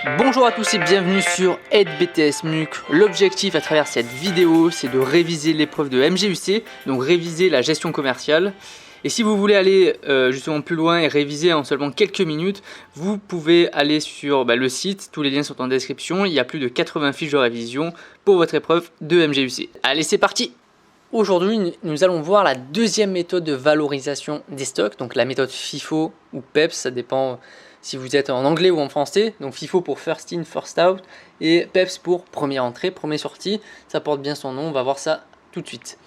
Bonjour à tous et bienvenue sur Aide BTS MUC. L'objectif à travers cette vidéo, c'est de réviser l'épreuve de MGUC, donc réviser la gestion commerciale. Et si vous voulez aller justement plus loin et réviser en seulement quelques minutes, vous pouvez aller sur le site, tous les liens sont en description, il y a plus de 80 fiches de révision pour votre épreuve de MGUC. Allez, c'est parti! Aujourd'hui, nous allons voir la deuxième méthode de valorisation des stocks, donc la méthode FIFO ou PEPS, ça dépend si vous êtes en anglais ou en français. Donc FIFO pour First In, First Out et PEPS pour première entrée, première sortie. Ça porte bien son nom, on va voir ça tout de suite.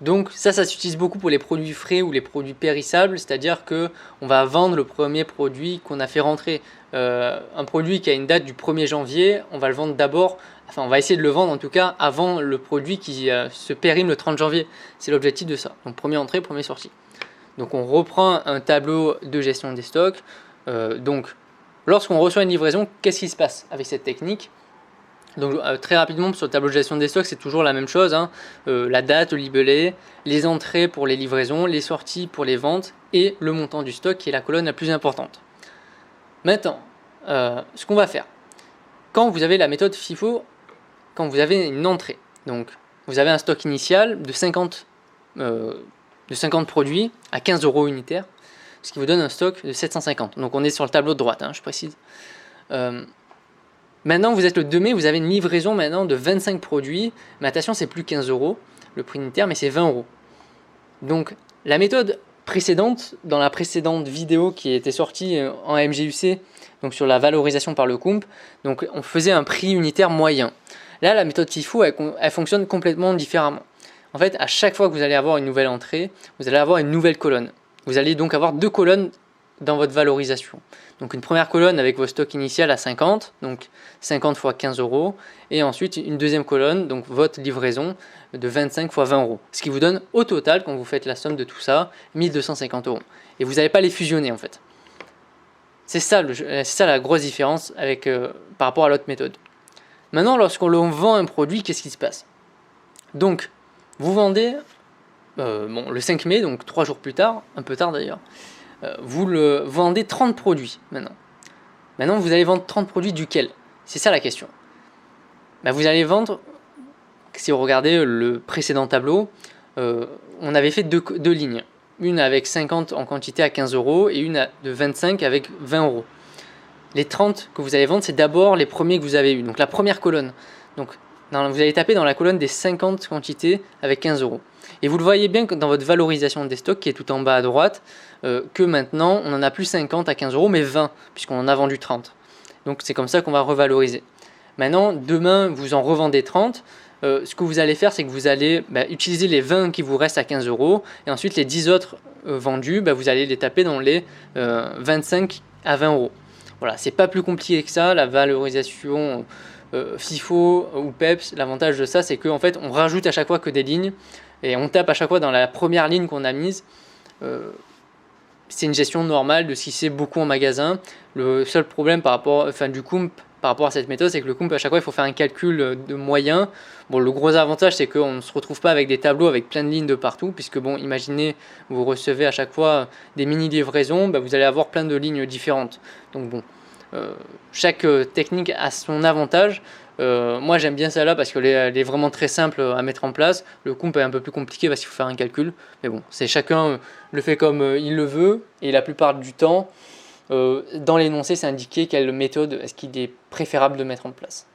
Donc ça s'utilise beaucoup pour les produits frais ou les produits périssables, c'est-à-dire que on va vendre le premier produit qu'on a fait rentrer. Un produit qui a une date du 1er janvier, on va le vendre d'abord, enfin on va essayer de le vendre en tout cas avant le produit qui se périme le 30 janvier. C'est l'objectif de ça. Donc première entrée, première sortie. Donc on reprend un tableau de gestion des stocks. Donc lorsqu'on reçoit une livraison, qu'est-ce qui se passe avec cette technique? Donc très rapidement sur le tableau de gestion des stocks, c'est toujours la même chose, hein. La date, le libellé, les entrées pour les livraisons, les sorties pour les ventes et le montant du stock qui est la colonne la plus importante. Maintenant, ce qu'on va faire, quand vous avez la méthode FIFO, quand vous avez une entrée, donc vous avez un stock initial de 50 produits à 15 € unitaire, ce qui vous donne un stock de 750. Donc on est sur le tableau de droite, hein, je précise. Maintenant, vous êtes le 2 mai, vous avez une livraison maintenant de 25 produits. Mais attention, c'est plus 15 € le prix unitaire, mais c'est 20 €. Donc, la méthode précédente, dans la précédente vidéo qui était sortie en MGUC, donc sur la valorisation par le COMP, donc on faisait un prix unitaire moyen. Là, la méthode FIFO, elle fonctionne complètement différemment. En fait, à chaque fois que vous allez avoir une nouvelle entrée, vous allez avoir une nouvelle colonne. Vous allez donc avoir deux colonnes dans votre valorisation. Donc une première colonne avec vos stocks initial à 50, donc 50 x 15 €, et ensuite une deuxième colonne, donc votre livraison de 25 x 20 €. Ce qui vous donne au total, quand vous faites la somme de tout ça, 1250 €. Et vous n'allez pas les fusionner en fait. C'est ça la grosse différence avec, par rapport à l'autre méthode. Maintenant, lorsqu'on vend un produit, qu'est-ce qui se passe? Donc, vous vendez le 5 mai, donc 3 jours plus tard, un peu tard d'ailleurs, vous vendez 30 produits maintenant. Maintenant, vous allez vendre 30 produits duquel? C'est ça la question. Vous allez vendre, si vous regardez le précédent tableau, on avait fait deux lignes. Une avec 50 en quantité à 15 € et une de 25 avec 20 €. Les 30 que vous allez vendre, c'est d'abord les premiers que vous avez eu, donc la première colonne. Donc, vous allez taper dans la colonne des 50 quantités avec 15 €. Et vous le voyez bien dans votre valorisation des stocks qui est tout en bas à droite, que maintenant on n'en a plus 50 à 15 €, mais 20, puisqu'on en a vendu 30. Donc c'est comme ça qu'on va revaloriser. Maintenant, demain, vous en revendez 30. Ce que vous allez faire, c'est que vous allez utiliser les 20 qui vous restent à 15 €, et ensuite les 10 autres vendus, vous allez les taper dans les 25 à 20 €. Voilà, c'est pas plus compliqué que ça, la valorisation FIFO ou PEPS. L'avantage de ça, c'est qu'en fait, on rajoute à chaque fois que des lignes, et on tape à chaque fois dans la première ligne qu'on a mise. C'est une gestion normale de ce qui c'est beaucoup en magasin. Le seul problème du COMP par rapport à cette méthode, c'est que le COMP, à chaque fois, il faut faire un calcul de moyens. Bon, le gros avantage, c'est qu'on ne se retrouve pas avec des tableaux avec plein de lignes de partout, puisque bon, imaginez, vous recevez à chaque fois des mini-livraisons, vous allez avoir plein de lignes différentes. Donc bon, chaque technique a son avantage. Moi j'aime bien celle-là parce qu'elle est vraiment très simple à mettre en place. Le COMP est un peu plus compliqué parce qu'il faut faire un calcul, mais bon, c'est chacun le fait comme il le veut, et la plupart du temps dans l'énoncé c'est indiqué quelle méthode est-ce qu'il est préférable de mettre en place.